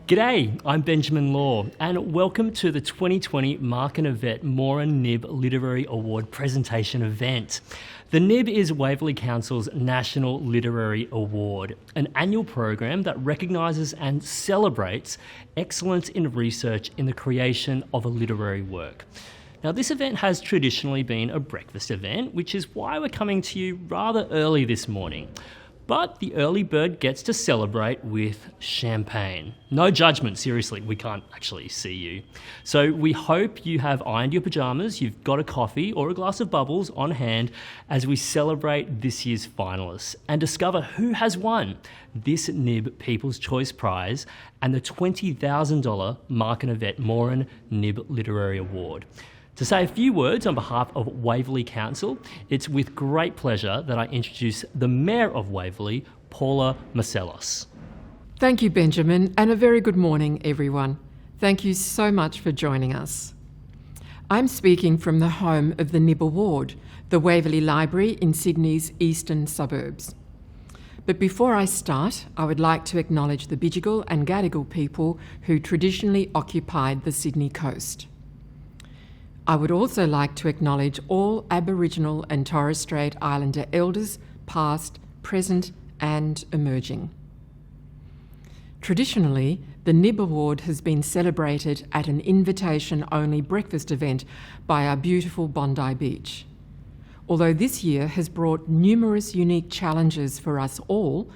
G'day, I'm Benjamin Law, and welcome to the 2020 Mark and Evette Moran Nib Literary Award presentation event. The Nib is Waverley Council's National Literary Award, an annual program that recognises and celebrates excellence in research in the creation of a literary work. Now, this event has traditionally been a breakfast event, which is why we're coming to you rather early this morning. But the early bird gets to celebrate with champagne. No judgment, seriously, we can't actually see you. So we hope you have ironed your pyjamas, you've got a coffee or a glass of bubbles on hand as we celebrate this year's finalists and discover who has won this Nib People's Choice Prize and the $20,000 Mark and Evette Moran Nib Literary Award. To say a few words on behalf of Waverley Council, it's with great pleasure that I introduce the Mayor of Waverley, Paula Marcellos. Thank you, Benjamin, and a very good morning, everyone. Thank you so much for joining us. I'm speaking from the home of the Nib Award, the Waverley Library in Sydney's eastern suburbs. But before I start, I would like to acknowledge the Bidjigal and Gadigal people who traditionally occupied the Sydney coast. I would also like to acknowledge all Aboriginal and Torres Strait Islander elders, past, present and emerging. Traditionally, the Nib Award has been celebrated at an invitation-only breakfast event by our beautiful Bondi Beach. Although this year has brought numerous unique challenges for us all,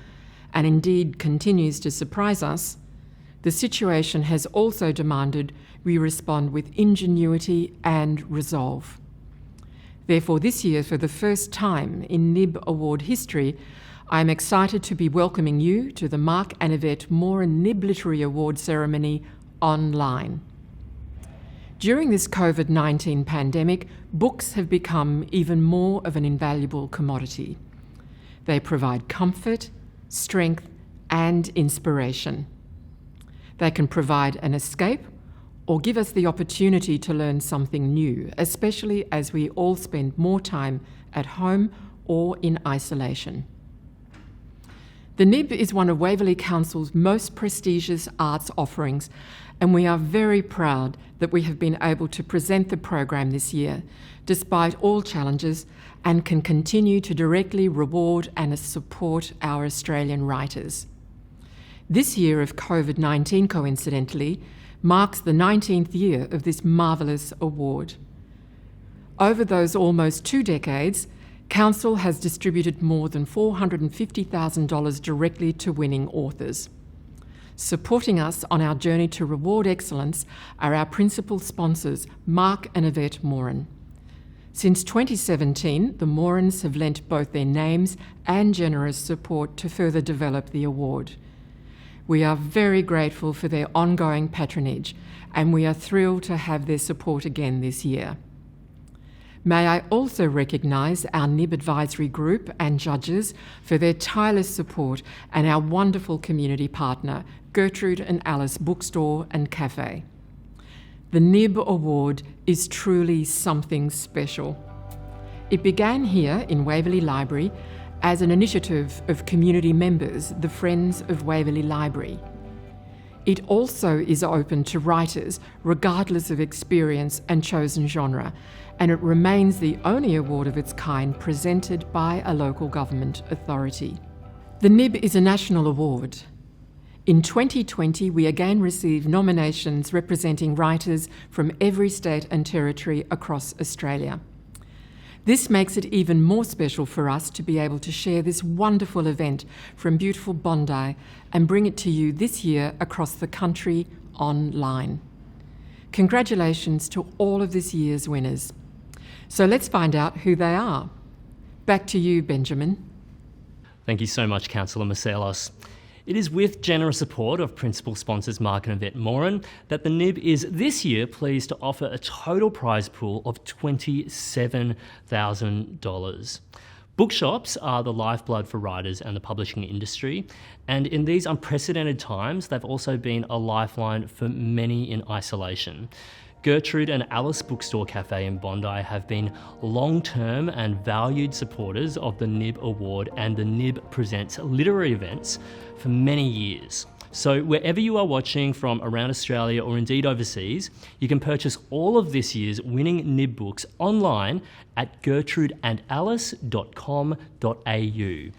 and indeed continues to surprise us, the situation has also demanded we respond with ingenuity and resolve. Therefore, this year, for the first time in Nib Award history, I am excited to be welcoming you to the Mark and Evette Moran Nib Literary Award ceremony online. During this COVID-19 pandemic, books have become even more of an invaluable commodity. They provide comfort, strength, and inspiration. They can provide an escape or give us the opportunity to learn something new, especially as we all spend more time at home or in isolation. The Nib is one of Waverley Council's most prestigious arts offerings, and we are very proud that we have been able to present the program this year, despite all challenges, and can continue to directly reward and support our Australian writers. This year of COVID-19, coincidentally, marks the 19th year of this marvellous award. Over those almost 2 decades, Council has distributed more than $450,000 directly to winning authors. Supporting us on our journey to reward excellence are our principal sponsors, Mark and Evette Moran. Since 2017, the Morans have lent both their names and generous support to further develop the award. We are very grateful for their ongoing patronage, and we are thrilled to have their support again this year. May I also recognise our Nib Advisory Group and judges for their tireless support, and our wonderful community partner, Gertrude and Alice Bookstore and Cafe. The Nib Award is truly something special. It began here in Waverley Library as an initiative of community members, the Friends of Waverley Library. It also is open to writers, regardless of experience and chosen genre, and it remains the only award of its kind presented by a local government authority. The Nib is a national award. In 2020, we again received nominations representing writers from every state and territory across Australia. This makes it even more special for us to be able to share this wonderful event from beautiful Bondi and bring it to you this year across the country online. Congratulations to all of this year's winners. So let's find out who they are. Back to you, Benjamin. Thank you so much, Councillor Marcellos. It is with generous support of principal sponsors Mark and Evette Moran that the Nib is this year pleased to offer a total prize pool of $27,000. Bookshops are the lifeblood for writers and the publishing industry, and in these unprecedented times, they've also been a lifeline for many in isolation. Gertrude and Alice Bookstore Cafe in Bondi have been long-term and valued supporters of the Nib Award and the Nib Presents literary events for many years. So wherever you are watching from around Australia or indeed overseas, you can purchase all of this year's winning Nib books online at gertrudeandalice.com.au.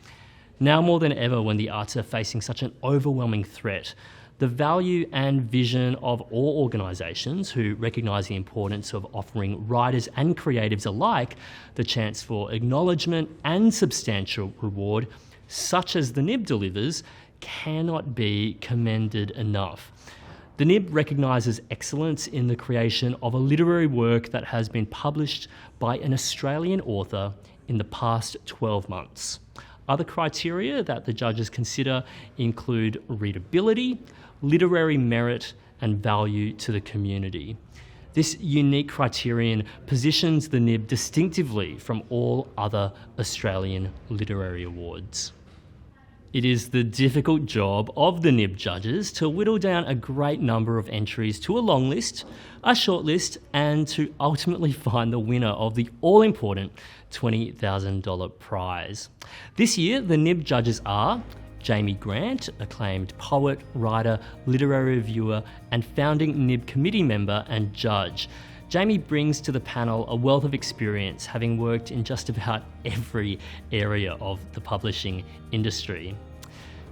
Now more than ever, when the arts are facing such an overwhelming threat, the value and vision of all organisations who recognise the importance of offering writers and creatives alike the chance for acknowledgement and substantial reward, such as the Nib delivers, cannot be commended enough. The Nib recognises excellence in the creation of a literary work that has been published by an Australian author in the past 12 months. Other criteria that the judges consider include readability, literary merit, and value to the community. This unique criterion positions the Nib distinctively from all other Australian literary awards. It is the difficult job of the Nib judges to whittle down a great number of entries to a long list, a short list, and to ultimately find the winner of the all-important $20,000 prize. This year, the Nib judges are Jamie Grant, acclaimed poet, writer, literary reviewer, and founding Nib committee member and judge. Jamie brings to the panel a wealth of experience, having worked in just about every area of the publishing industry.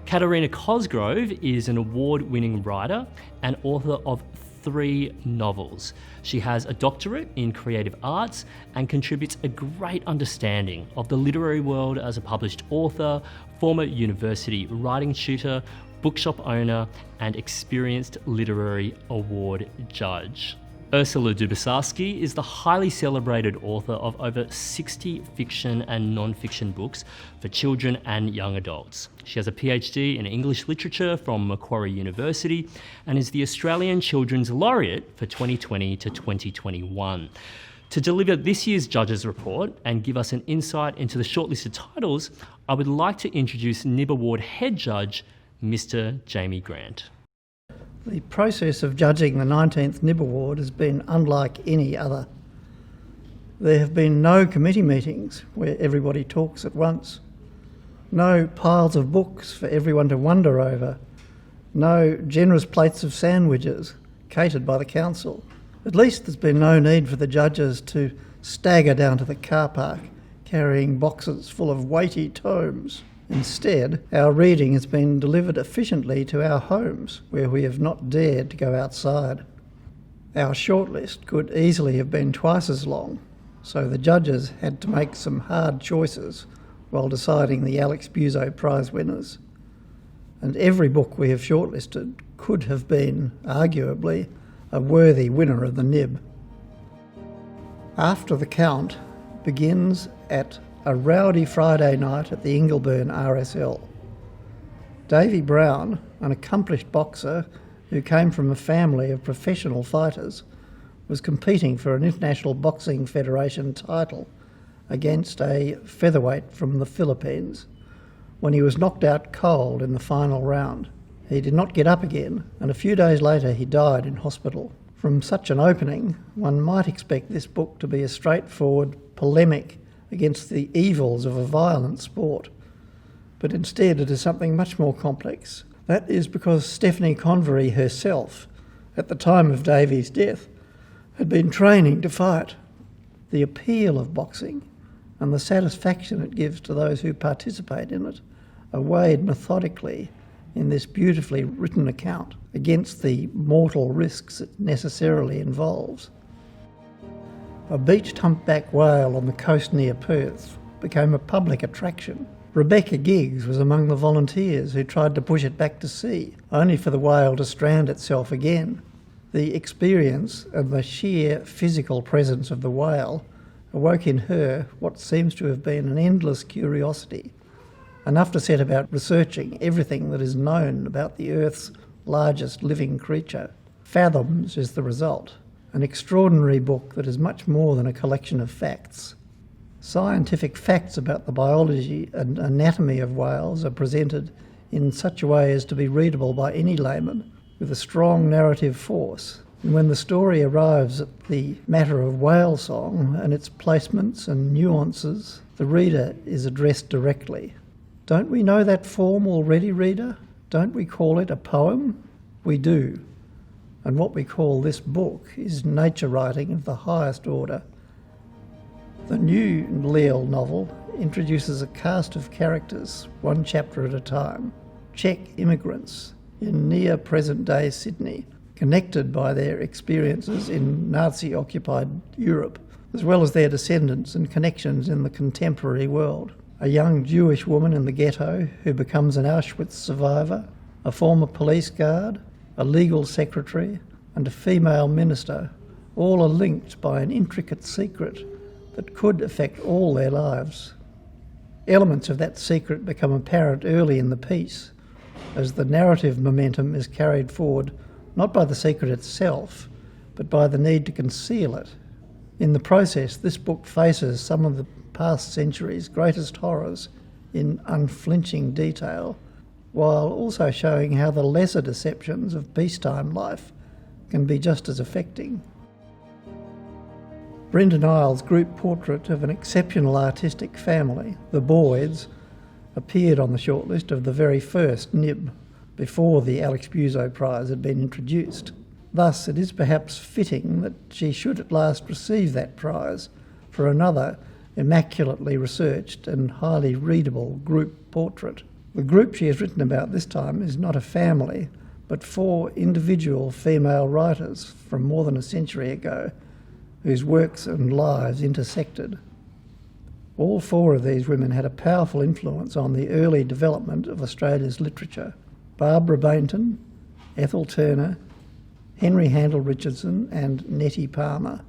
Katarina Cosgrove is an award-winning writer and author of 3 novels. She has a doctorate in creative arts and contributes a great understanding of the literary world as a published author, former university writing tutor, bookshop owner, and experienced literary award judge. Ursula Dubosarski is the highly celebrated author of over 60 fiction and non-fiction books for children and young adults. She has a PhD in English literature from Macquarie University and is the Australian Children's Laureate for 2020 to 2021. To deliver this year's Judges Report and give us an insight into the shortlisted titles, I would like to introduce Nib Award Head Judge, Mr. Jamie Grant. The process of judging the 19th Nib Award has been unlike any other. There have been no committee meetings where everybody talks at once, no piles of books for everyone to wonder over, no generous plates of sandwiches catered by the council. At least there's been no need for the judges to stagger down to the car park carrying boxes full of weighty tomes. Instead, our reading has been delivered efficiently to our homes, where we have not dared to go outside. Our shortlist could easily have been twice as long, so the judges had to make some hard choices while deciding the Alex Buzo Prize winners. And every book we have shortlisted could have been, arguably, a worthy winner of the Nib. After the count begins at a rowdy Friday night at the Ingleburn RSL. Davy Brown, an accomplished boxer who came from a family of professional fighters, was competing for an International Boxing Federation title against a featherweight from the Philippines when he was knocked out cold in the final round. He did not get up again, and a few days later he died in hospital. From such an opening, one might expect this book to be a straightforward polemic against the evils of a violent sport. But instead it is something much more complex. That is because Stephanie Convery herself, at the time of Davy's death, had been training to fight. The appeal of boxing and the satisfaction it gives to those who participate in it are weighed methodically in this beautifully written account against the mortal risks it necessarily involves. A beached humpback whale on the coast near Perth became a public attraction. Rebecca Giggs was among the volunteers who tried to push it back to sea, only for the whale to strand itself again. The experience and the sheer physical presence of the whale awoke in her what seems to have been an endless curiosity, enough to set about researching everything that is known about the Earth's largest living creature. Fathoms is the result. An extraordinary book that is much more than a collection of facts. Scientific facts about the biology and anatomy of whales are presented in such a way as to be readable by any layman, with a strong narrative force. And when the story arrives at the matter of whale song and its placements and nuances, the reader is addressed directly. Don't we know that form already, reader? Don't we call it a poem? We do. And what we call this book is nature writing of the highest order. The new Leal novel introduces a cast of characters, one chapter at a time, Czech immigrants in near present-day Sydney, connected by their experiences in Nazi-occupied Europe, as well as their descendants and connections in the contemporary world. A young Jewish woman in the ghetto who becomes an Auschwitz survivor, a former police guard, a legal secretary, and a female minister, all are linked by an intricate secret that could affect all their lives. Elements of that secret become apparent early in the piece, as the narrative momentum is carried forward not by the secret itself, but by the need to conceal it. In the process, this book faces some of the past century's greatest horrors in unflinching detail, while also showing how the lesser deceptions of peacetime life can be just as affecting. Brendan Isles' group portrait of an exceptional artistic family, the Boyds, appeared on the shortlist of the very first Nib, before the Alex Buzo Prize had been introduced. Thus, it is perhaps fitting that she should at last receive that prize for another immaculately researched and highly readable group portrait. The group she has written about this time is not a family, but 4 individual female writers from more than a century ago, whose works and lives intersected. All 4 of these women had a powerful influence on the early development of Australia's literature. Barbara Bainton, Ethel Turner, Henry Handel Richardson and Nettie Palmer.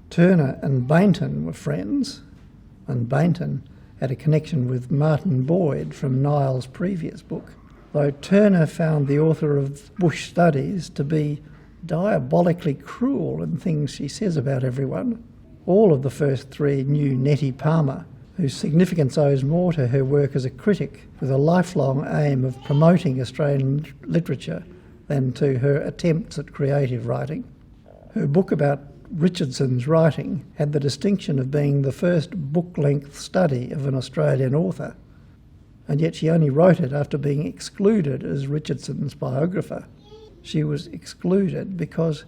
Turner and Bainton were friends, and Bainton had a connection with Martin Boyd from Niall's previous book, though Turner found the author of Bush Studies to be diabolically cruel in things she says about everyone. All of the first 3 knew Nettie Palmer, whose significance owes more to her work as a critic with a lifelong aim of promoting Australian literature than to her attempts at creative writing. Her book about Richardson's writing had the distinction of being the first book-length study of an Australian author, and yet she only wrote it after being excluded as Richardson's biographer. She was excluded because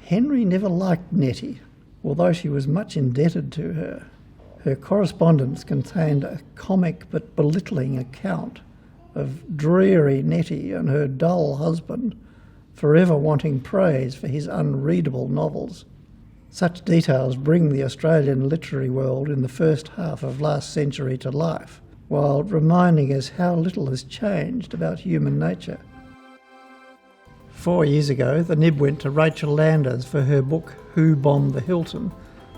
Henry never liked Nettie, although she was much indebted to her. Her correspondence contained a comic but belittling account of dreary Nettie and her dull husband, forever wanting praise for his unreadable novels. Such details bring the Australian literary world in the first half of last century to life, while reminding us how little has changed about human nature. 4 years ago, the Nib went to Rachel Landers for her book Who Bombed the Hilton,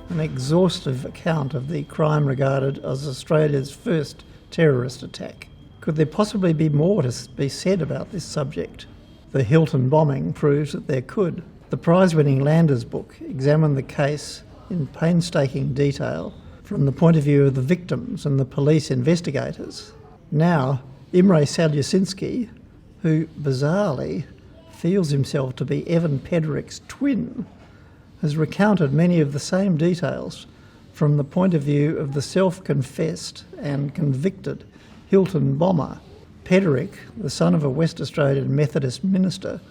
an exhaustive account of the crime regarded as Australia's first terrorist attack. Could there possibly be more to be said about this subject? The Hilton bombing proves that there could. The prize-winning Landers book examined the case in painstaking detail from the point of view of the victims and the police investigators. Now, Imre Saljusinski, who bizarrely feels himself to be Evan Pederick's twin, has recounted many of the same details from the point of view of the self-confessed and convicted Hilton bomber. Pederick, the son of a West Australian Methodist minister,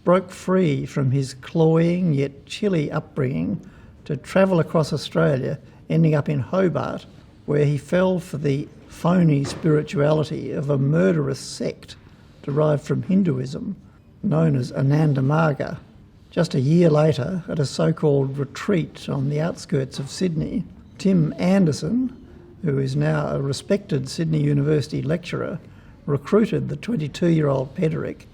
broke free from his cloying yet chilly upbringing to travel across Australia, ending up in Hobart, where he fell for the phony spirituality of a murderous sect derived from Hinduism, known as Anandamaga. Just a year later, at a so-called retreat on the outskirts of Sydney, Tim Anderson, who is now a respected Sydney University lecturer, recruited the 22-year-old Pederick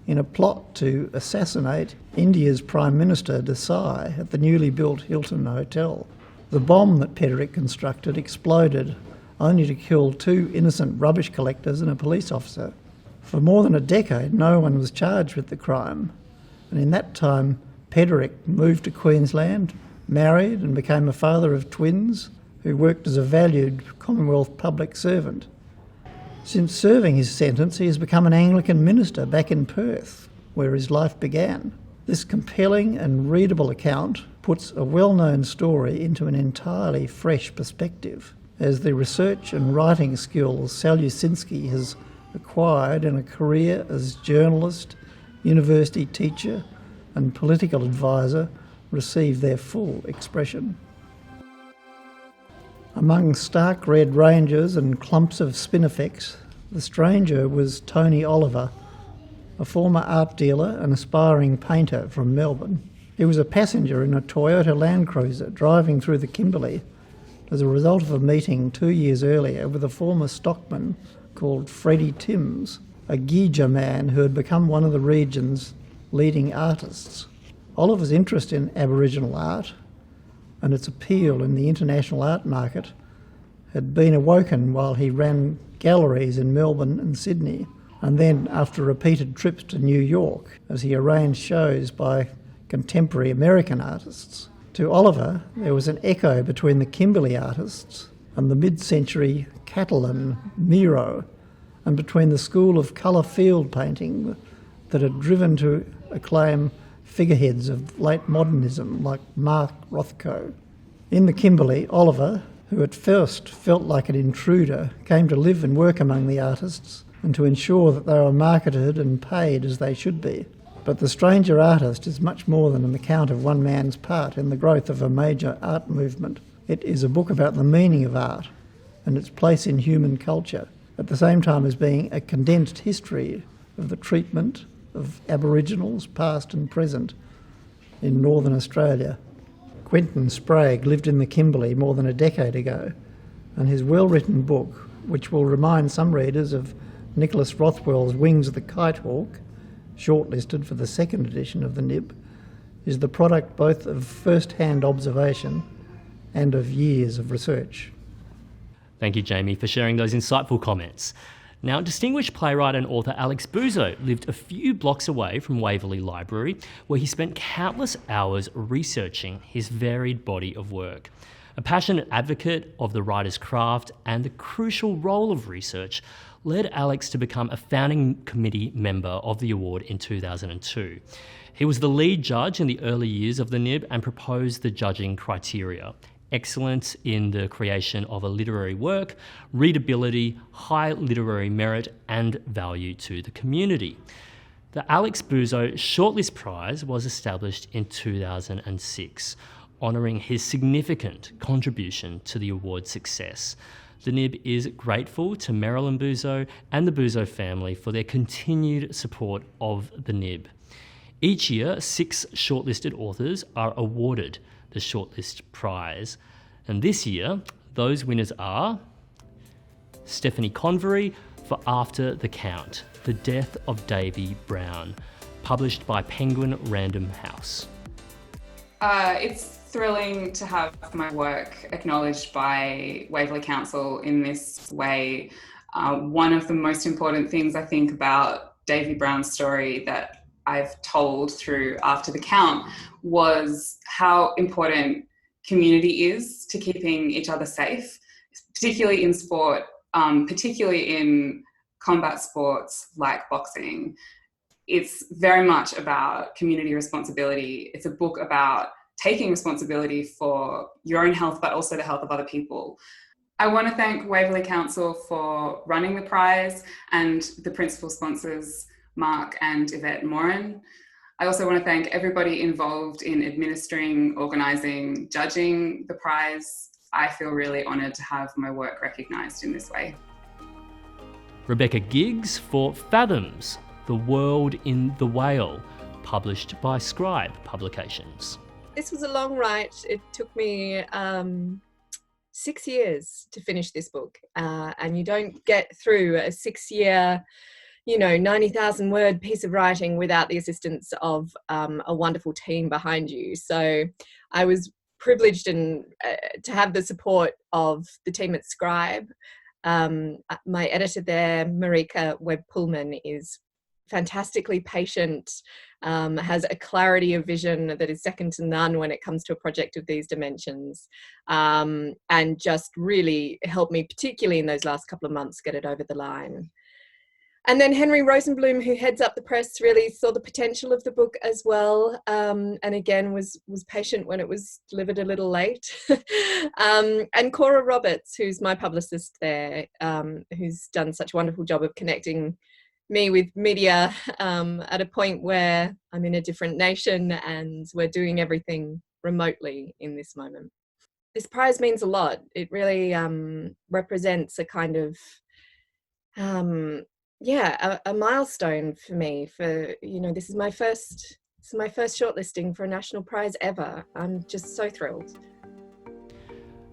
in a plot to assassinate India's Prime Minister Desai at the newly built Hilton Hotel. The bomb that Pederick constructed exploded, only to kill 2 innocent rubbish collectors and a police officer. For more than a decade, no one was charged with the crime, and in that time, Pederick moved to Queensland, married and became a father of twins who worked as a valued Commonwealth public servant. Since serving his sentence, he has become an Anglican minister back in Perth, where his life began. This compelling and readable account puts a well-known story into an entirely fresh perspective, as the research and writing skills Saljusinski has acquired in a career as journalist, university teacher and political advisor receive their full expression. Among stark red ranges and clumps of spinifex, the stranger was Tony Oliver, a former art dealer and aspiring painter from Melbourne. He was a passenger in a Toyota Land Cruiser driving through the Kimberley as a result of a meeting 2 years earlier with a former stockman called Freddie Timms, a Gija man who had become one of the region's leading artists. Oliver's interest in Aboriginal art and its appeal in the international art market had been awoken while he ran galleries in Melbourne and Sydney, and then after repeated trips to New York as he arranged shows by contemporary American artists. To Oliver, there was an echo between the Kimberley artists and the mid-century Catalan Miro, and between the school of colour field painting that had driven to acclaim figureheads of late modernism like Mark Rothko. In the Kimberley, Oliver, who at first felt like an intruder, came to live and work among the artists and to ensure that they were marketed and paid as they should be. But The Stranger Artist is much more than an account of one man's part in the growth of a major art movement. It is a book about the meaning of art and its place in human culture, at the same time as being a condensed history of the treatment of Aboriginals, past and present, in Northern Australia. Quentin Sprague lived in the Kimberley more than a decade ago, and his well-written book, which will remind some readers of Nicholas Rothwell's Wings of the Kitehawk, shortlisted for the second edition of the Nib, is the product both of first-hand observation and of years of research. Thank you, Jamie, for sharing those insightful comments. Now, distinguished playwright and author Alex Buzo lived a few blocks away from Waverley Library, where he spent countless hours researching his varied body of work. A passionate advocate of the writer's craft and the crucial role of research led Alex to become a founding committee member of the award in 2002. He was the lead judge in the early years of the Nib and proposed the judging criteria: excellence in the creation of a literary work, readability, high literary merit, and value to the community. The Alex Buzo Shortlist Prize was established in 2006, honouring his significant contribution to the award's success. The Nib is grateful to Marilyn Buzzo and the Buzzo family for their continued support of the Nib. Each year, 6 shortlisted authors are awarded the Shortlist Prize. And this year, those winners are Stephanie Convery for After the Count, The Death of Davy Brown, published by Penguin Random House. It's thrilling to have my work acknowledged by Waverley Council in this way. One of the most important things I think about Davy Brown's story that I've told through After the Count was how important community is to keeping each other safe, particularly in sport, particularly in combat sports like boxing. It's very much about community responsibility. It's a book about taking responsibility for your own health, but also the health of other people. I want to thank Waverley Council for running the prize and the principal sponsors, Mark and Evette Moran. I also want to thank everybody involved in administering, organising, judging the prize. I feel really honoured to have my work recognised in this way. Rebecca Giggs for Fathoms, The World in the Whale, published by Scribe Publications. This was a long write. It took me 6 years to finish this book. And you don't get through a 6-year, 90,000 word piece of writing without the assistance of a wonderful team behind you. So I was privileged to have the support of the team at Scribe. My editor there, Marika Webb-Pullman, is fantastically patient, has a clarity of vision that is second to none when it comes to a project of these dimensions, and just really helped me, particularly in those last couple of months, get it over the line. And then Henry Rosenblum, who heads up the press, really saw the potential of the book as well, and again was patient when it was delivered a little late. And Cora Roberts, who's my publicist there, who's done such a wonderful job of connecting me with media at a point where I'm in a different nation and we're doing everything remotely in this moment. This prize means a lot. It really represents a kind of a milestone for me. For this is my first shortlisting for a national prize ever. I'm just so thrilled.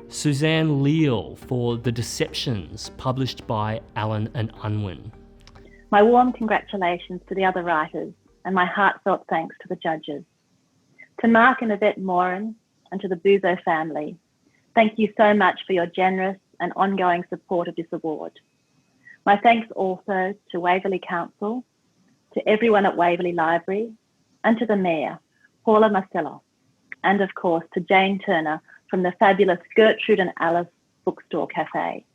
Suzanne Leal for The Deceptions, published by Allen and Unwin. My warm congratulations to the other writers and my heartfelt thanks to the judges. To Mark and Evette Moran and to the Buzzo family, thank you so much for your generous and ongoing support of this award. My thanks also to Waverley Council, to everyone at Waverley Library, and to the Mayor, Paula Marcello, and of course to Jane Turner from the fabulous Gertrude and Alice Bookstore Cafe.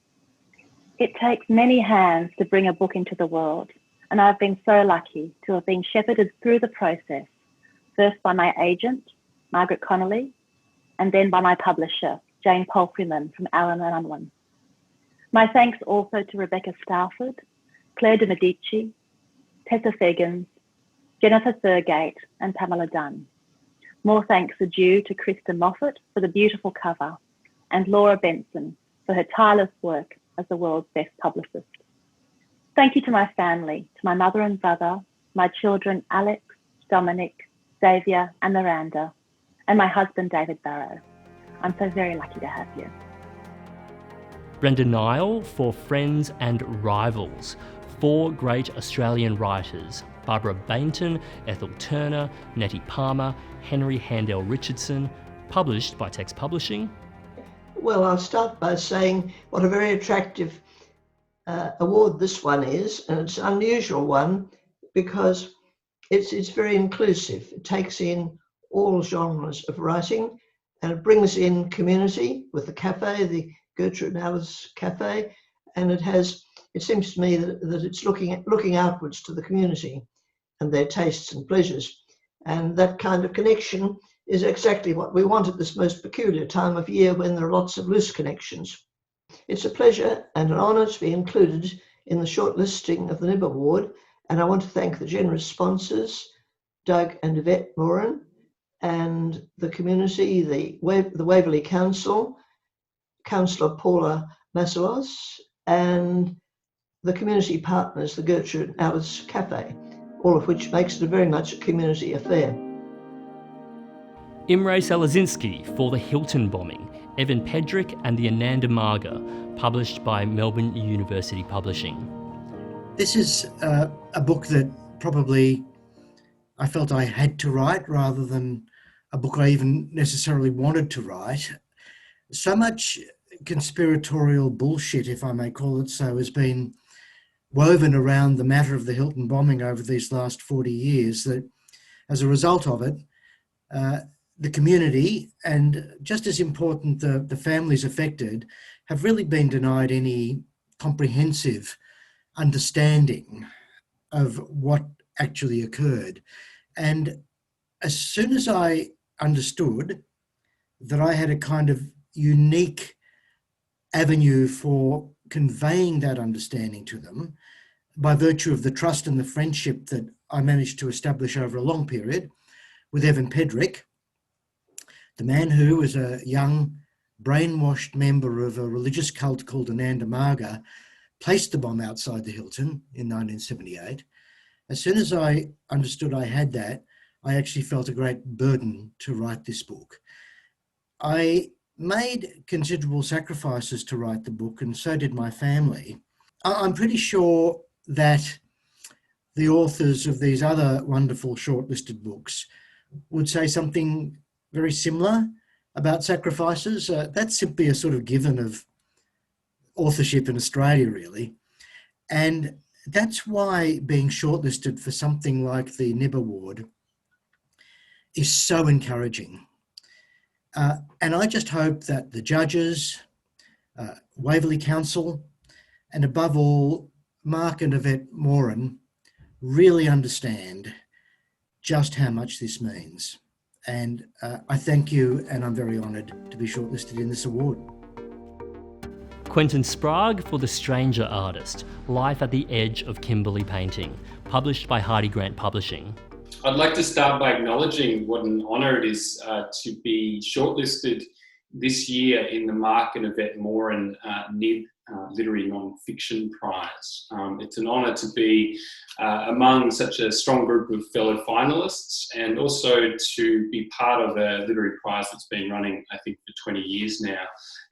It takes many hands to bring a book into the world, and I've been so lucky to have been shepherded through the process, first by my agent, Margaret Connolly, and then by my publisher, Jane Palfreyman from Allen and Unwin. My thanks also to Rebecca Stafford, Claire de Medici, Tessa Feggins, Jennifer Thurgate, and Pamela Dunn. More thanks are due to Krista Moffat for the beautiful cover and Laura Benson for her tireless work as the world's best publicist. Thank you to my family, to my mother and brother, my children Alex, Dominic, Xavier, and Miranda, and my husband David Barrow. I'm so very lucky to have you. Brenda Nile for Friends and Rivals. 4 great Australian writers, Barbara Bainton, Ethel Turner, Nettie Palmer, Henry Handel Richardson, published by Text Publishing. Well, I'll start by saying what a very attractive award this one is, and it's an unusual one because it's very inclusive. It takes in all genres of writing, and it brings in community with the cafe, the Gertrude and Alice Cafe, and it seems to me that it's looking outwards to the community and their tastes and pleasures. And that kind of connection is exactly what we want at this most peculiar time of year when there are lots of loose connections. It's a pleasure and an honour to be included in the shortlisting of the Nib Award, and I want to thank the generous sponsors, Doug and Evette Moran, and the community, the Waverley Council, Councillor Paula Masalos, and the community partners, the Gertrude and Alice Cafe, all of which makes it very much a community affair. Imre Salazinski for The Hilton Bombing, Evan Pedrick and the Ananda Marga, published by Melbourne University Publishing. This is a book that probably I felt I had to write rather than a book I even necessarily wanted to write. So much conspiratorial bullshit, if I may call it so, has been woven around the matter of the Hilton bombing over these last 40 years that as a result of it, the community and, just as important, the families affected have really been denied any comprehensive understanding of what actually occurred. And as soon as I understood that I had a kind of unique avenue for conveying that understanding to them by virtue of the trust and the friendship that I managed to establish over a long period with Evan Pedrick, the man who was a young brainwashed member of a religious cult called Ananda Marga, placed the bomb outside the Hilton in 1978. As soon as I understood I had that, I actually felt a great burden to write this book. I made considerable sacrifices to write the book, and so did my family. I'm pretty sure that the authors of these other wonderful shortlisted books would say something very similar about sacrifices. That's simply a sort of given of authorship in Australia, really. And that's why being shortlisted for something like the Nib Award is so encouraging. And I just hope that the judges, Waverley Council, and above all, Mark and Evette Moran really understand just how much this means. And I thank you, and I'm very honoured to be shortlisted in this award. Quentin Sprague for The Stranger Artist, Life at the Edge of Kimberley Painting, published by Hardy Grant Publishing. I'd like to start by acknowledging what an honour it is to be shortlisted this year in the Mark and Evette Moran Nib Literary Non-Fiction Prize. It's an honour to be among such a strong group of fellow finalists, and also to be part of a literary prize that's been running, I think, for 20 years now,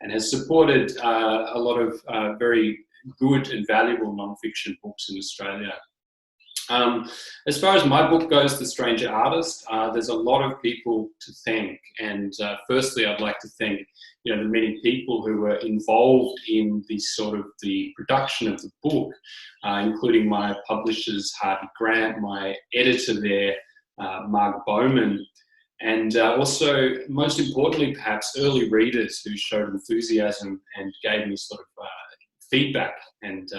and has supported a lot of very good and valuable non-fiction books in Australia. As far as my book goes, The Stranger Artist, there's a lot of people to thank. And firstly, I'd like to thank the many people who were involved in the production of the book, including my publishers, Hardy Grant, my editor there, Mark Bowman, and also, most importantly, perhaps early readers who showed enthusiasm and gave me feedback and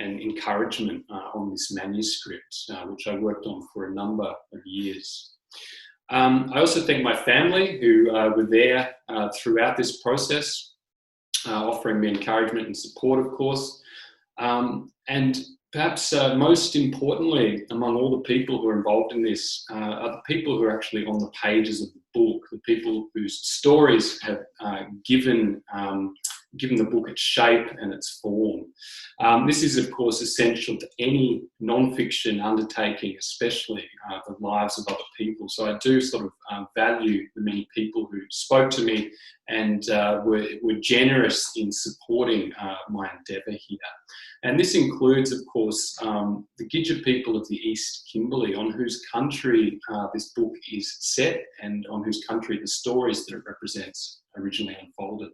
encouragement on this manuscript, which I worked on for a number of years. I also thank my family who were there throughout this process, offering me encouragement and support, of course. And perhaps most importantly, among all the people who are involved in this, are the people who are actually on the pages of the book, the people whose stories have given the book its shape and its form. This is, of course, essential to any non-fiction undertaking, especially the lives of other people. So I do value the many people who spoke to me and were generous in supporting my endeavour here. And this includes, of course, the Gidja people of the East Kimberley, on whose country this book is set and on whose country the stories that it represents originally unfolded.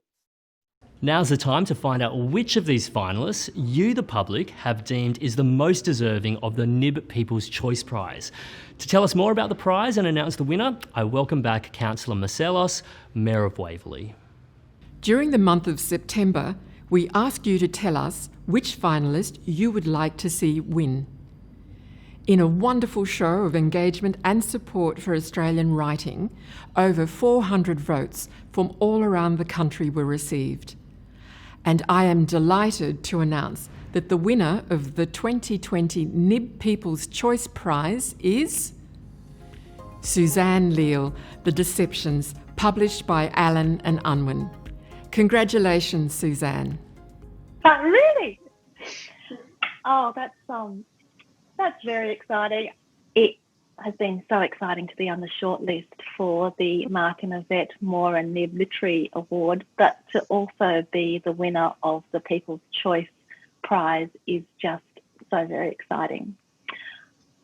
Now's the time to find out which of these finalists you, the public, have deemed is the most deserving of the Nib People's Choice Prize. To tell us more about the prize and announce the winner, I welcome back Councillor Marcellos, Mayor of Waverley. During the month of September, we asked you to tell us which finalist you would like to see win. In a wonderful show of engagement and support for Australian writing, over 400 votes from all around the country were received. And I am delighted to announce that the winner of the 2020 Nib People's Choice Prize is Suzanne Leal, The Deceptions, published by Allen and Unwin. Congratulations, Suzanne. Really? Oh, that's very exciting. It has been so exciting to be on the shortlist for the Mark and Evette Moran Nib Literary Award, but to also be the winner of the People's Choice Prize is just so very exciting.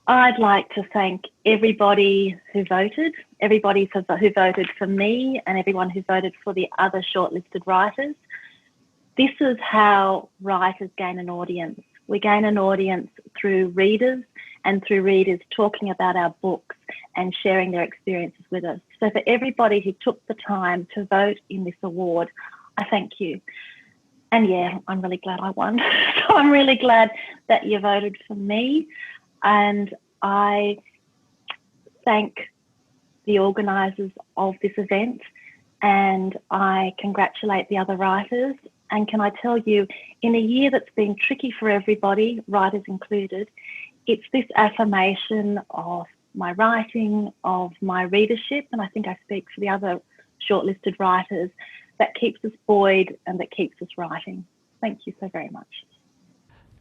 I'd like to thank everybody who voted, who voted for me and everyone who voted for the other shortlisted writers. This is how writers gain an audience. We gain an audience through readers and through readers talking about our books and sharing their experiences with us. So for everybody who took the time to vote in this award, I thank you. And yeah, I'm really glad I won. So I'm really glad that you voted for me. And I thank the organisers of this event, and I congratulate the other writers. And can I tell you, in a year that's been tricky for everybody, writers included, it's this affirmation of my writing, of my readership, and I think I speak for the other shortlisted writers, that keeps us buoyed and that keeps us writing. Thank you so very much.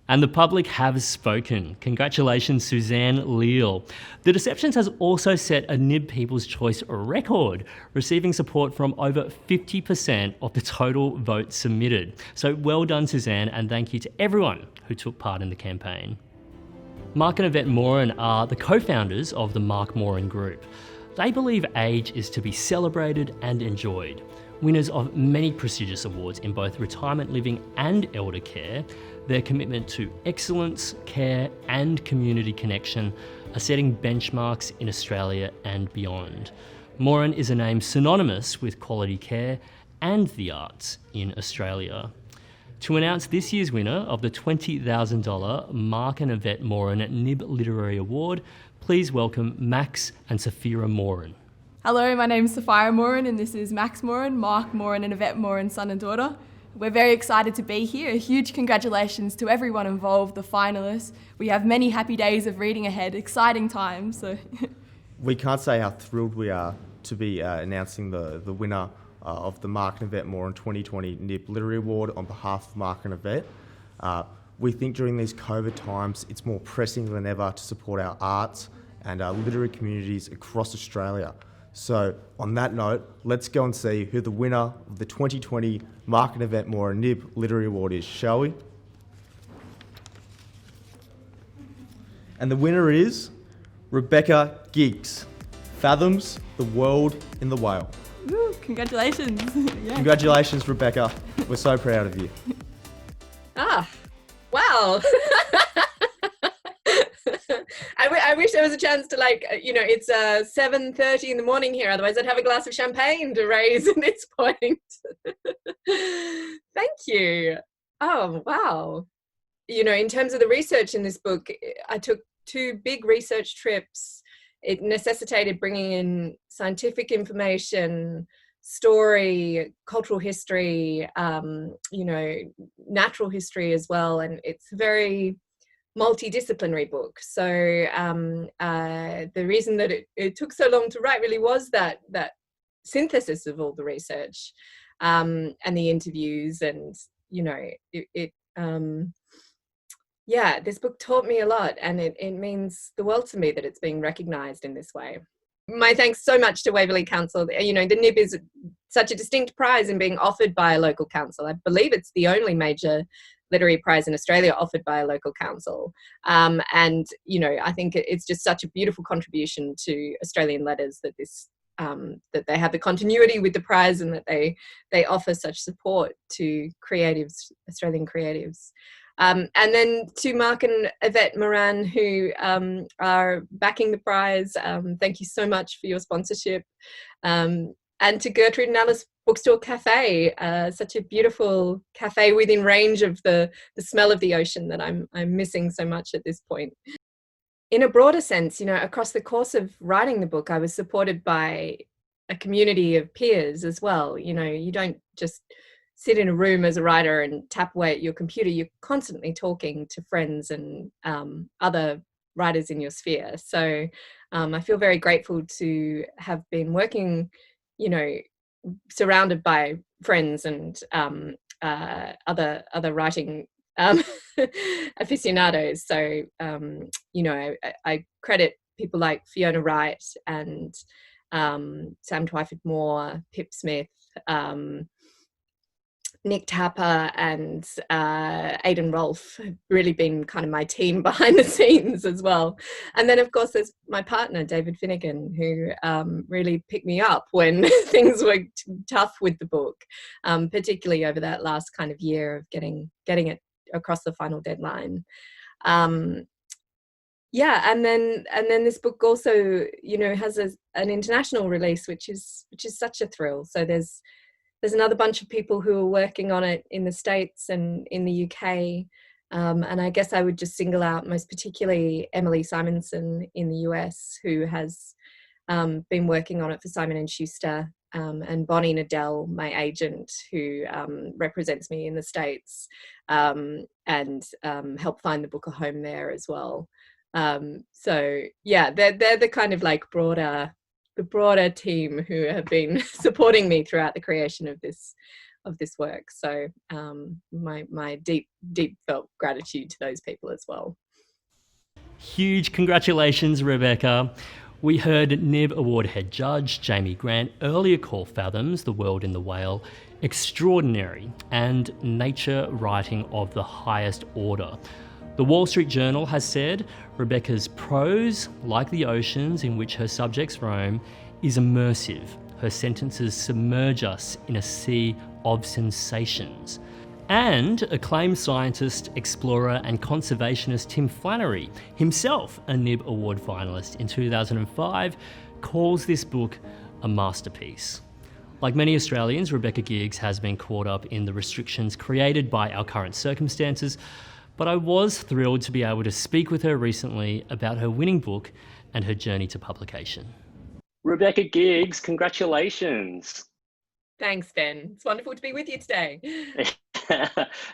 And the public have spoken. Congratulations, Suzanne Leal. The Deceptions has also set a Nib People's Choice record, receiving support from over 50% of the total votes submitted. So well done, Suzanne, and thank you to everyone who took part in the campaign. Mark and Evette Moran are the co-founders of the Mark Moran Group. They believe age is to be celebrated and enjoyed. Winners of many prestigious awards in both retirement living and elder care, their commitment to excellence, care and community connection are setting benchmarks in Australia and beyond. Moran is a name synonymous with quality care and the arts in Australia. To announce this year's winner of the $20,000 Mark and Evette Moran Nib Literary Award, please welcome Max and Sophia Moran. Hello, my name is Sophia Moran and this is Max Moran, Mark Moran and Evette Moran, son and daughter. We're very excited to be here. A huge congratulations to everyone involved, the finalists. We have many happy days of reading ahead, exciting times. So. We can't say how thrilled we are to be announcing the winner of the Mark and Evette Moran 2020 Nib Literary Award on behalf of Mark and Evette. We think during these COVID times it's more pressing than ever to support our arts and our literary communities across Australia. So on that note, let's go and see who the winner of the 2020 Mark and Evette Moran Nib Literary Award is, shall we? And the winner is Rebecca Giggs, Fathoms the World in the Whale. Woo, congratulations. Yeah. Congratulations, Rebecca. We're so proud of you. Wow. I wish there was a chance to it's 7:30 in the morning here. Otherwise I'd have a glass of champagne to raise at this point. Thank you. Oh, wow. In terms of the research in this book, I took 2 big research trips. It necessitated bringing in scientific information, story, cultural history, natural history as well. And it's a very multidisciplinary book. So the reason that it took so long to write really was that synthesis of all the research and the interviews. And, this book taught me a lot, and it means the world to me that it's being recognised in this way. My thanks so much to Waverley Council. The Nib is such a distinct prize in being offered by a local council. I believe it's the only major literary prize in Australia offered by a local council. I think it's just such a beautiful contribution to Australian letters that that they have the continuity with the prize, and that they offer such support to creatives, Australian creatives. And then to Mark and Evette Moran, who are backing the prize, thank you so much for your sponsorship. And to Gertrude and Alice Bookstore Cafe, such a beautiful cafe within range of the smell of the ocean that I'm missing so much at this point. In a broader sense, across the course of writing the book, I was supported by a community of peers as well. You don't just sit in a room as a writer and tap away at your computer. You're constantly talking to friends and other writers in your sphere. So I feel very grateful to have been working, surrounded by friends and other writing aficionados. So, I credit people like Fiona Wright and Sam Twyford-Moore, Pip Smith, Nick Tapper and Aidan Rolfe have really been kind of my team behind the scenes as well. And then, of course, there's my partner, David Finnegan, who really picked me up when things were tough with the book, particularly over that last kind of year of getting it across the final deadline. And then this book also, has an international release, which is such a thrill. So there's another bunch of people who are working on it in the States and in the UK. And I guess I would just single out most particularly Emily Simonson in the US, who has been working on it for Simon & Schuster, and Bonnie Nadell, my agent, who represents me in the States, and helped find the book a home there as well. They're the kind of like the broader team who have been supporting me throughout the creation of this work. So my deep felt gratitude to those people as well. Huge congratulations, Rebecca. We heard Nib Award head judge Jamie Grant earlier call Fathoms the World in the Whale extraordinary and nature writing of the highest order. The Wall Street Journal has said Rebecca's prose, like the oceans in which her subjects roam, is immersive. Her sentences submerge us in a sea of sensations. And acclaimed scientist, explorer and conservationist Tim Flannery, himself a Nib Award finalist in 2005, calls this book a masterpiece. Like many Australians, Rebecca Giggs has been caught up in the restrictions created by our current circumstances, but I was thrilled to be able to speak with her recently about her winning book and her journey to publication. Rebecca Giggs, congratulations. Thanks, Ben. It's wonderful to be with you today.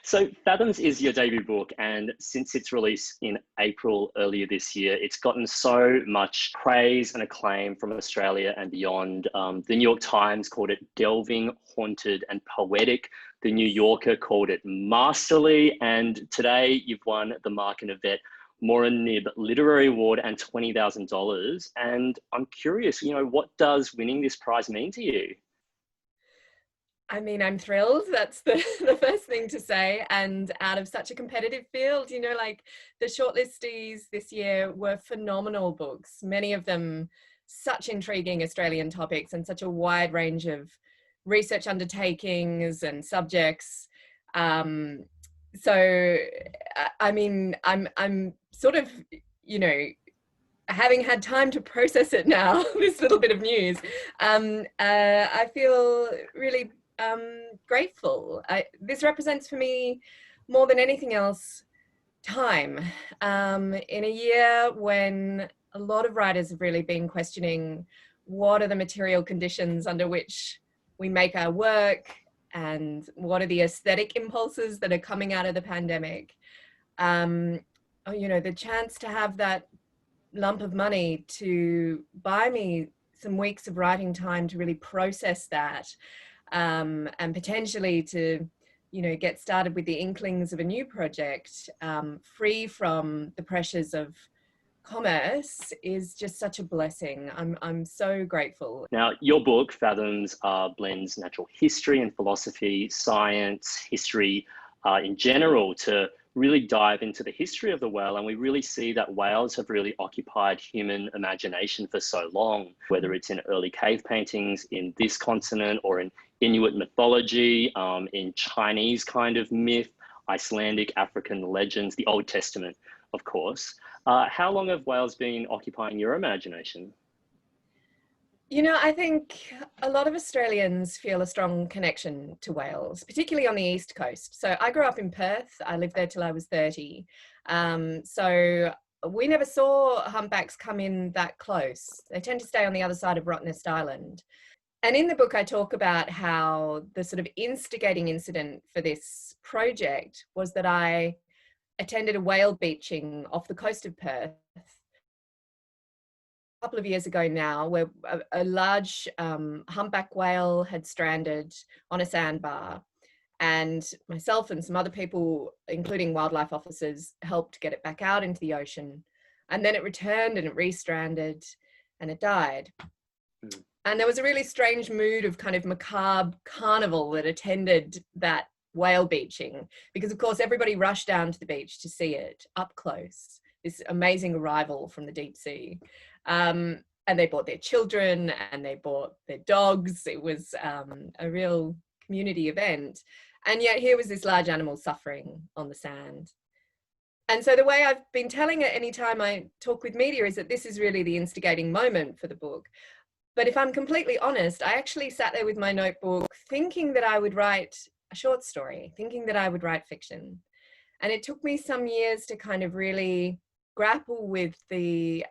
So Fathoms is your debut book, and since its release in April earlier this year, it's gotten so much praise and acclaim from Australia and beyond. The New York Times called it delving, haunted and poetic. The New Yorker called it masterly, and today you've won the Mark and Evette Moran Nib Literary Award and $20,000. And I'm curious, what does winning this prize mean to you? I mean, I'm thrilled. That's the first thing to say. And out of such a competitive field, like the shortlistees this year were phenomenal books. Many of them such intriguing Australian topics and such a wide range of research undertakings and subjects. So, I mean, I'm sort of, having had time to process it now, this little bit of news, I feel really grateful. This represents for me, more than anything else, time. In a year when a lot of writers have really been questioning what are the material conditions under which we make our work, and what are the aesthetic impulses that are coming out of the pandemic. The chance to have that lump of money to buy me some weeks of writing time to really process that, and potentially to, get started with the inklings of a new project, free from the pressures of commerce, is just such a blessing. I'm so grateful. Now, your book, Fathoms, blends natural history and philosophy, science, history in general, to really dive into the history of the whale. And we really see that whales have really occupied human imagination for so long, whether it's in early cave paintings in this continent, or in Inuit mythology, in Chinese kind of myth, Icelandic, African legends, the Old Testament, of course. How long have whales been occupying your imagination? I think a lot of Australians feel a strong connection to whales, particularly on the East Coast. So I grew up in Perth. I lived there till I was 30. So we never saw humpbacks come in that close. They tend to stay on the other side of Rottnest Island. And in the book, I talk about how the sort of instigating incident for this project was that I attended a whale beaching off the coast of Perth a couple of years ago now, where a large humpback whale had stranded on a sandbar, and myself and some other people, including wildlife officers, helped get it back out into the ocean. And then it returned and it re-stranded and it died. And there was a really strange mood of kind of macabre carnival that attended that whale beaching, because of course everybody rushed down to the beach to see it up close, this amazing arrival from the deep sea. And they brought their children and they brought their dogs. It was a real community event. And yet here was this large animal suffering on the sand. And so the way I've been telling it anytime I talk with media is that this is really the instigating moment for the book. But if I'm completely honest, I actually sat there with my notebook thinking that I would write a short story, thinking that I would write fiction. And it took me some years to kind of really grapple with the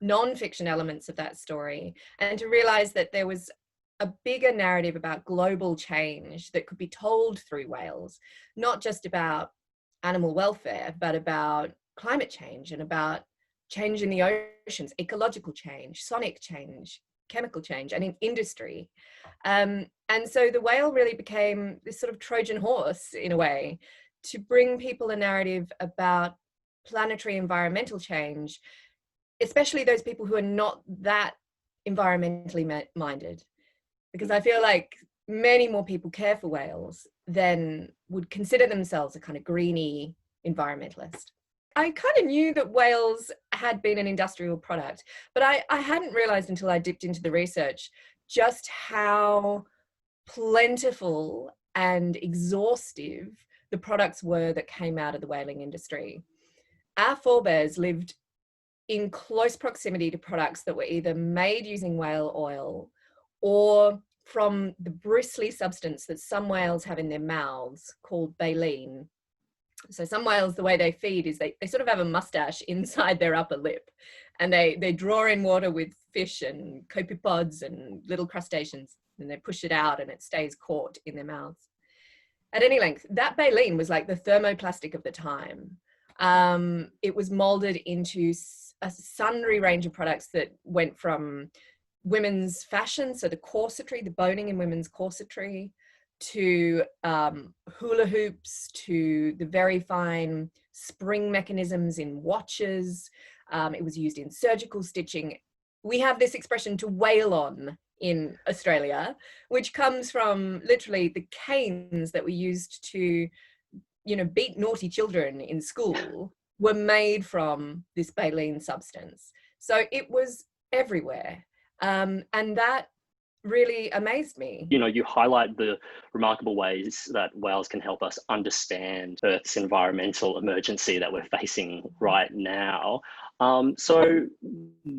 non-fiction elements of that story, and to realize that there was a bigger narrative about global change that could be told through whales, not just about animal welfare, but about climate change and about change in the oceans, ecological change, sonic change, chemical change, and in industry. And so the whale really became this sort of Trojan horse, in a way, to bring people a narrative about planetary environmental change, especially those people who are not that environmentally minded. Because I feel like many more people care for whales than would consider themselves a kind of greeny environmentalist. I kind of knew that whales had been an industrial product, but I hadn't realized until I dipped into the research just how plentiful and exhaustive the products were that came out of the whaling industry. Our forebears lived in close proximity to products that were either made using whale oil or from the bristly substance that some whales have in their mouths called baleen. So some whales, the way they feed is they sort of have a mustache inside their upper lip, and they draw in water with fish and copepods and little crustaceans, and they push it out and it stays caught in their mouths. At any length, that baleen was like the thermoplastic of the time. It was molded into a sundry range of products that went from women's fashion, so the corsetry, the boning in women's corsetry, to hula hoops, to the very fine spring mechanisms in watches. It was used in surgical stitching. We have this expression to wail on in Australia, which comes from literally the canes that were used to, beat naughty children in school were made from this baleen substance. So it was everywhere. And that really amazed me. You highlight the remarkable ways that whales can help us understand Earth's environmental emergency that we're facing right now. So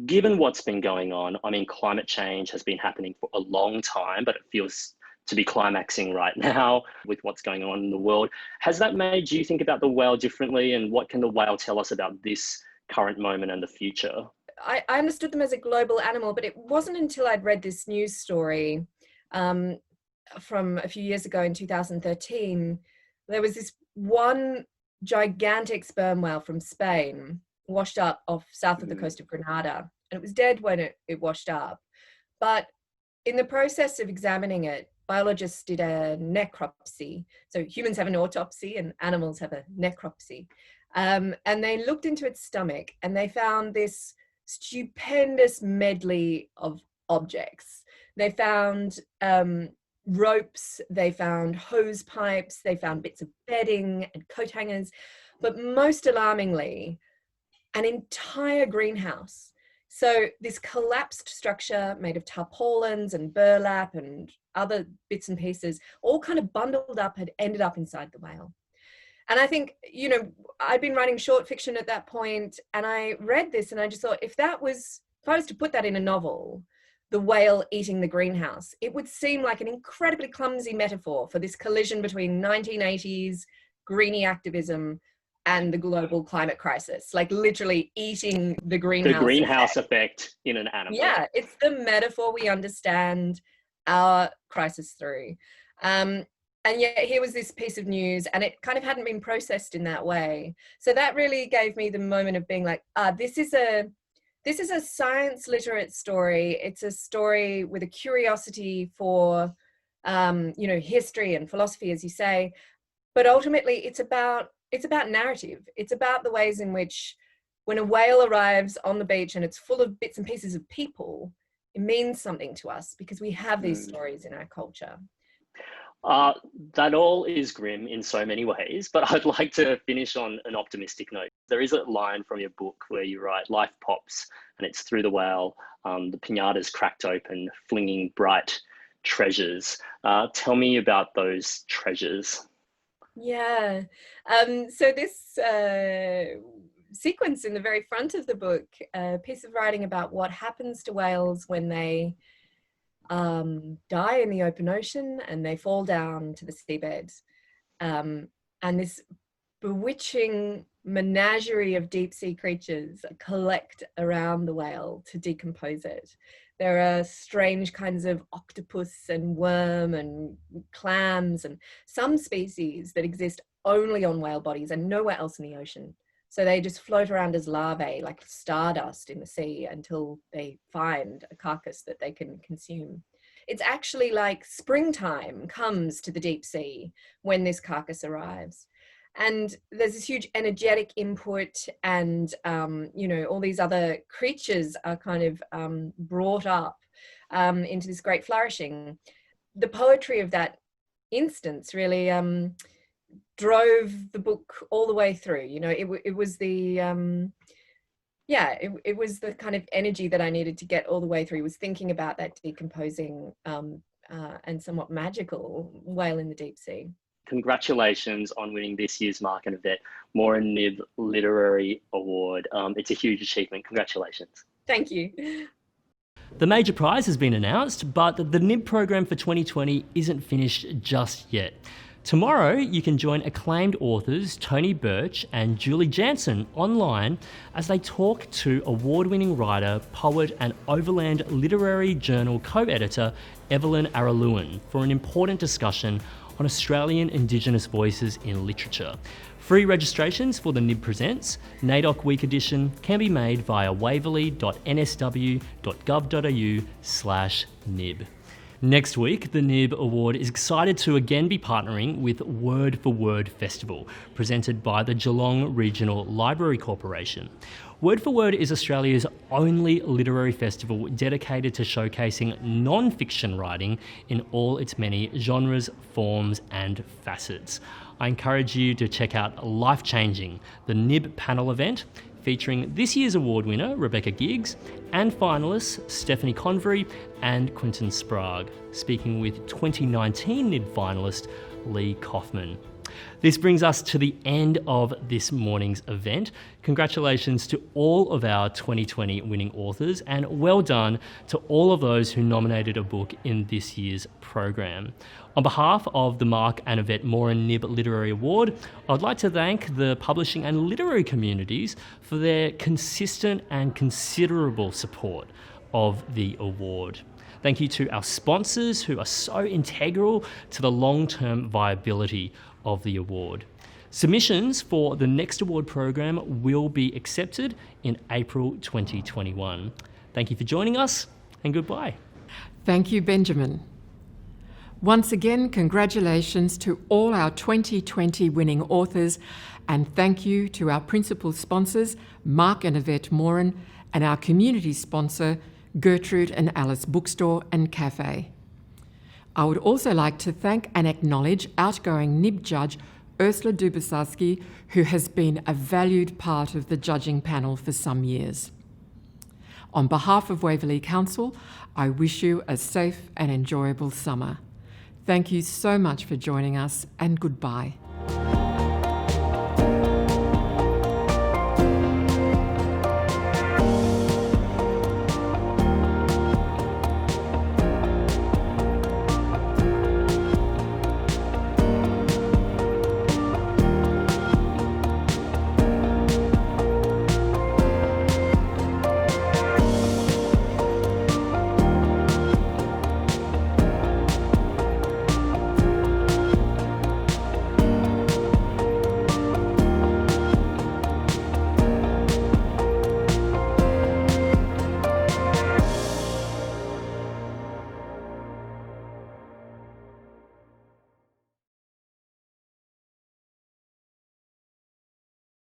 given what's been going on, I mean, climate change has been happening for a long time, but it feels to be climaxing right now with what's going on in the world. Has that made you think about the whale differently, and what can the whale tell us about this current moment and the future? I understood them as a global animal, but it wasn't until I'd read this news story from a few years ago in 2013. There was this one gigantic sperm whale from Spain washed up off south of the coast of Grenada, and it was dead when it washed up. But in the process of examining it, biologists did a necropsy. So humans have an autopsy and animals have a necropsy. And they looked into its stomach and they found this stupendous medley of objects. They found ropes, they found hose pipes, they found bits of bedding and coat hangers, but most alarmingly, an entire greenhouse. So this collapsed structure made of tarpaulins and burlap and other bits and pieces, all kind of bundled up, had ended up inside the whale. And I think, I'd been writing short fiction at that point, and I read this and I just thought, if I was to put that in a novel, the whale eating the greenhouse, it would seem like an incredibly clumsy metaphor for this collision between 1980s greenie activism and the global climate crisis, like literally eating the greenhouse. The greenhouse effect in an animal. Yeah, it's the metaphor we understand our crisis through. And yet here was this piece of news, and it kind of hadn't been processed in that way. So that really gave me the moment of being like, this is a science literate story. It's a story with a curiosity for, history and philosophy, as you say. But ultimately, it's about narrative. It's about the ways in which, when a whale arrives on the beach and it's full of bits and pieces of people, it means something to us because we have these stories in our culture. That all is grim in so many ways, but I'd like to finish on an optimistic note. There is a line from your book where you write, "Life pops, and it's through the whale. The piñata's cracked open, flinging bright treasures." Tell me about those treasures. Yeah. So this sequence in the very front of the book, a piece of writing about what happens to whales when they die in the open ocean and they fall down to the seabed. And this bewitching menagerie of deep sea creatures collect around the whale to decompose it. There are strange kinds of octopus and worm and clams and some species that exist only on whale bodies and nowhere else in the ocean. So they just float around as larvae, like stardust in the sea, until they find a carcass that they can consume. It's actually like springtime comes to the deep sea when this carcass arrives. And there's this huge energetic input, and, all these other creatures are kind of brought up into this great flourishing. The poetry of that instance really drove the book all the way through. It was the it was the kind of energy that I needed to get all the way through, was thinking about that decomposing and somewhat magical whale in the deep sea. Congratulations on winning this year's Mark and Evette Moran Nib Literary Award. It's a huge achievement. Congratulations. Thank you. The major prize has been announced, but the Nib program for 2020 isn't finished just yet. Tomorrow, you can join acclaimed authors Tony Birch and Julie Jansen online as they talk to award-winning writer, poet and Overland Literary Journal co-editor Evelyn Araluan for an important discussion on Australian Indigenous voices in literature. Free registrations for the Nib Presents NAIDOC Week Edition can be made via waverley.nsw.gov.au/Nib. Next week, the Nib Award is excited to again be partnering with Word for Word Festival, presented by the Geelong Regional Library Corporation. Word for Word is Australia's only literary festival dedicated to showcasing non-fiction writing in all its many genres, forms and facets. I encourage you to check out Life Changing, the Nib panel event, featuring this year's award winner, Rebecca Giggs, and finalists Stephanie Convery and Quentin Sprague, speaking with 2019 Nib finalist Lee Kaufman. This brings us to the end of this morning's event. Congratulations to all of our 2020 winning authors, and well done to all of those who nominated a book in this year's program. On behalf of the Mark and Evette Moran Nib Literary Award, I'd like to thank the publishing and literary communities for their consistent and considerable support of the award. Thank you to our sponsors who are so integral to the long-term viability of the award. Submissions for the next award program will be accepted in April 2021. Thank you for joining us, and goodbye. Thank you, Benjamin. Once again, congratulations to all our 2020 winning authors, and thank you to our principal sponsors, Mark and Evette Moran, and our community sponsor, Gertrude and Alice Bookstore and Cafe. I would also like to thank and acknowledge outgoing Nib judge Ursula Dubasarski, who has been a valued part of the judging panel for some years. On behalf of Waverley Council, I wish you a safe and enjoyable summer. Thank you so much for joining us, and goodbye.